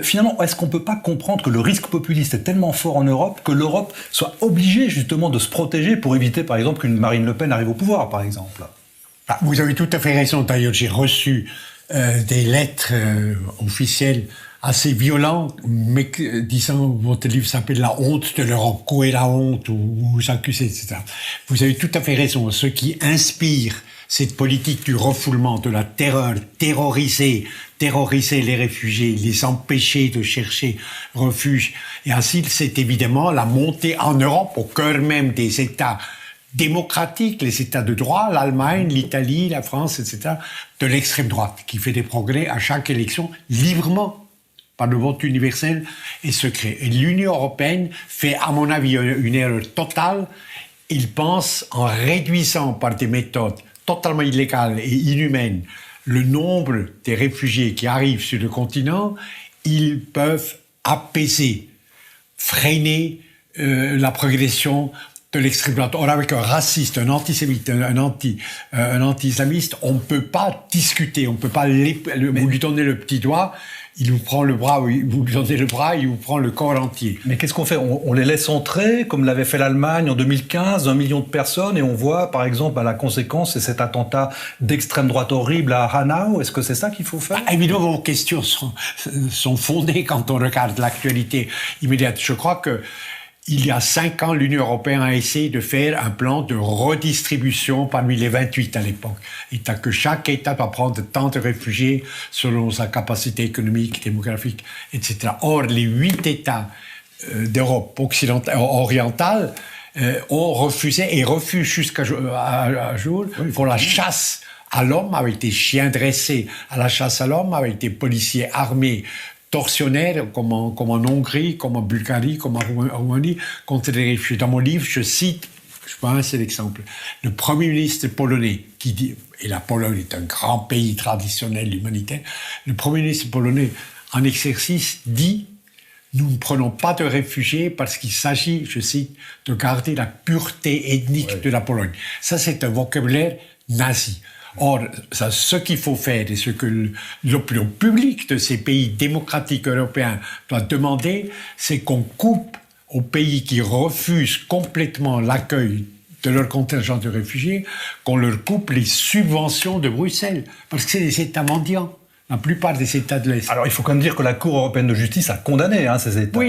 Finalement, est-ce qu'on ne peut pas comprendre que le risque populiste est tellement fort en Europe que l'Europe soit obligée justement de se protéger pour éviter, par exemple, qu'une Marine Le Pen arrive au pouvoir, par exemple? Vous avez tout à fait raison. D'ailleurs, j'ai reçu des lettres officielles assez violentes, mais disant votre livre s'appelle La honte de l'Europe, quoi est la honte, ou vous accusez, etc. Vous avez tout à fait raison. Ce qui inspire cette politique du refoulement, de la terreur, terroriser les réfugiés, les empêcher de chercher refuge et asile, c'est évidemment la montée en Europe, au cœur même des États démocratiques, les États de droit, l'Allemagne, l'Italie, la France, etc., de l'extrême droite, qui fait des progrès à chaque élection, librement, par le vote universel et secret. Et l'Union européenne fait, à mon avis, une erreur totale. Il pense, en réduisant par des méthodes totalement illégales et inhumaines le nombre des réfugiés qui arrivent sur le continent, ils peuvent apaiser, freiner la progression de l'extrême droite. Or, avec un raciste, un antisémite, un anti-islamiste, on ne peut pas discuter, on ne peut pas vous lui donner le petit doigt, il vous prend le bras, vous lui donnez le bras, il vous prend le corps entier. Mais qu'est-ce qu'on fait? On les laisse entrer, comme l'avait fait l'Allemagne en 2015, 1 million de personnes, et on voit, par exemple, la conséquence, c'est cet attentat d'extrême droite horrible à Hanau. Est-ce que c'est ça qu'il faut faire? Évidemment, vos questions sont fondées quand on regarde l'actualité immédiate. Je crois que il y a 5 ans, l'Union européenne a essayé de faire un plan de redistribution parmi les 28 à l'époque. Et que chaque État va prendre tant de réfugiés selon sa capacité économique, démographique, etc. Or, les 8 États d'Europe orientale ont refusé et refusent jusqu'à jour pour la chasse à l'homme avec des chiens dressés, à la chasse à l'homme avec des policiers armés, tortionnaires, comme en Hongrie, comme en Bulgarie, comme en Roumanie, contre les réfugiés. Dans mon livre, je cite, je prends un seul exemple, le Premier ministre polonais, qui dit, et la Pologne est un grand pays traditionnel humanitaire, le Premier ministre polonais, en exercice, dit « Nous ne prenons pas de réfugiés parce qu'il s'agit, je cite, de garder la pureté ethnique de la Pologne. » Ça, c'est un vocabulaire nazi. Or, ce qu'il faut faire et ce que l'opinion publique de ces pays démocratiques européens doit demander, c'est qu'on coupe aux pays qui refusent complètement l'accueil de leur contingent de réfugiés, qu'on leur coupe les subventions de Bruxelles. Parce que c'est des États mendiants, la plupart des États de l'Est. Alors, il faut quand même dire que la Cour européenne de justice a condamné ces États.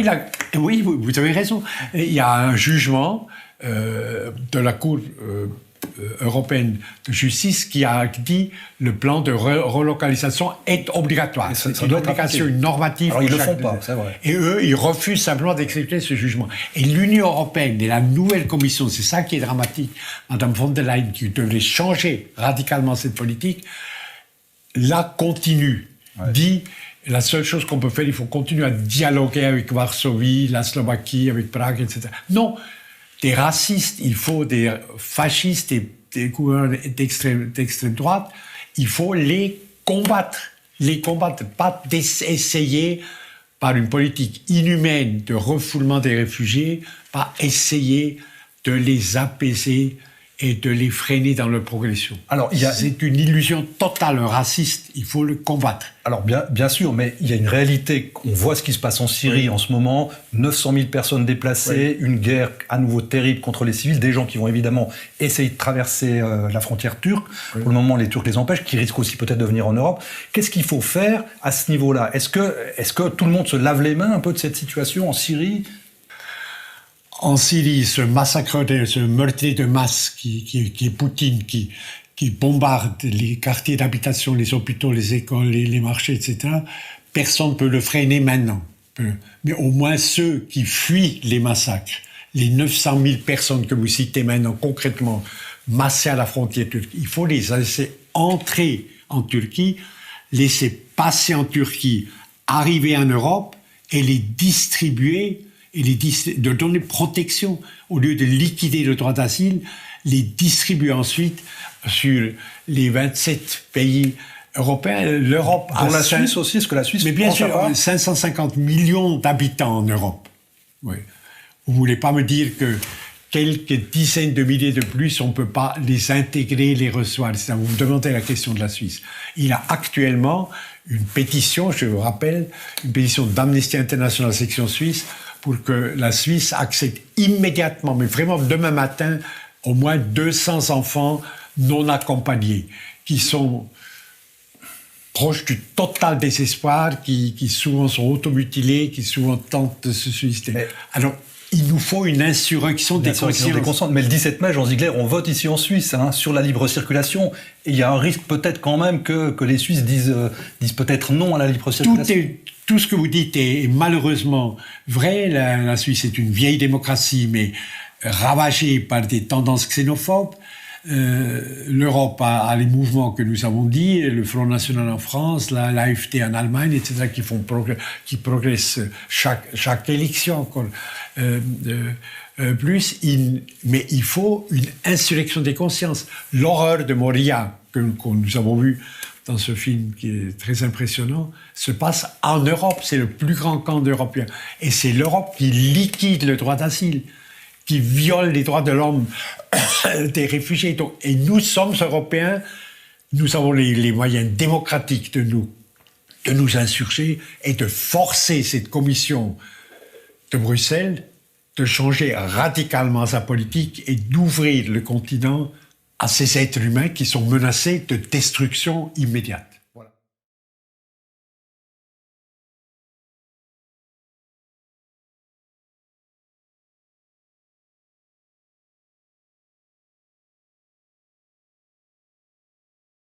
Oui, vous avez raison. Il y a un jugement de la Cour européenne de justice qui a dit le plan de relocalisation est obligatoire. C'est une obligation normative. Alors ils ne le font pas, c'est vrai. Et eux, ils refusent simplement d'accepter ce jugement. Et l'Union européenne et la nouvelle Commission, c'est ça qui est dramatique, Madame von der Leyen, qui devrait changer radicalement cette politique, là continue, dit la seule chose qu'on peut faire, il faut continuer à dialoguer avec Varsovie, la Slovaquie, avec Prague, etc. Non, des racistes, il faut des fascistes et des gouvernements d'extrême droite, il faut les combattre, pas essayer par une politique inhumaine de refoulement des réfugiés, pas essayer de les apaiser et de les freiner dans leur progression. Alors, c'est une illusion totale, un raciste, il faut le combattre. Alors, bien sûr, mais il y a une réalité, on voit ce qui se passe en Syrie en ce moment, 900 000 personnes déplacées, une guerre à nouveau terrible contre les civils, des gens qui vont évidemment essayer de traverser la frontière turque, pour le moment les Turcs les empêchent, qui risquent aussi peut-être de venir en Europe. Qu'est-ce qu'il faut faire à ce niveau-là? Est-ce que tout le monde se lave les mains un peu de cette situation en Syrie? En Syrie, ce massacre, ce meurtrier de masse qui est Poutine, qui bombarde les quartiers d'habitation, les hôpitaux, les écoles, les marchés, etc., personne ne peut le freiner maintenant. Mais au moins ceux qui fuient les massacres, les 900 000 personnes que vous citez maintenant concrètement, massées à la frontière turque, il faut les laisser entrer en Turquie, laisser passer en Turquie, arriver en Europe et les distribuer et de donner protection, au lieu de liquider le droit d'asile, les distribuer ensuite sur les 27 pays européens. L'Europe a la Suisse aussi, est-ce que la Suisse... Mais bien sûr, 550 millions d'habitants en Europe. Oui. Vous ne voulez pas me dire que quelques dizaines de milliers de plus, on ne peut pas les intégrer, les recevoir. Vous me demandez la question de la Suisse. Il y a actuellement une pétition, je vous rappelle, une pétition d'Amnesty International section suisse, pour que la Suisse accepte immédiatement, mais vraiment demain matin, au moins 200 enfants non accompagnés, qui sont proches du total désespoir, qui souvent sont automutilés, qui souvent tentent de se suicider. Alors, il nous faut une insurrection des consciences. Mais le 17 mai, Jean Ziegler, on vote ici en Suisse sur la libre circulation. Et il y a un risque peut-être quand même que les Suisses disent peut-être non à la libre circulation. Tout ce que vous dites est malheureusement vrai. La Suisse est une vieille démocratie, mais ravagée par des tendances xénophobes. L'Europe a les mouvements que nous avons dit, le Front National en France, l'AfD en Allemagne, etc., qui progressent chaque élection encore plus. Mais il faut une insurrection des consciences. L'horreur de Moria, que nous avons vu dans ce film qui est très impressionnant, se passe en Europe. C'est le plus grand camp d'Européens. Et c'est l'Europe qui liquide le droit d'asile, qui viole les droits de l'homme des réfugiés. Donc, et nous sommes Européens, nous avons les moyens démocratiques de nous insurger et de forcer cette commission de Bruxelles de changer radicalement sa politique et d'ouvrir le continent à ces êtres humains qui sont menacés de destruction immédiate.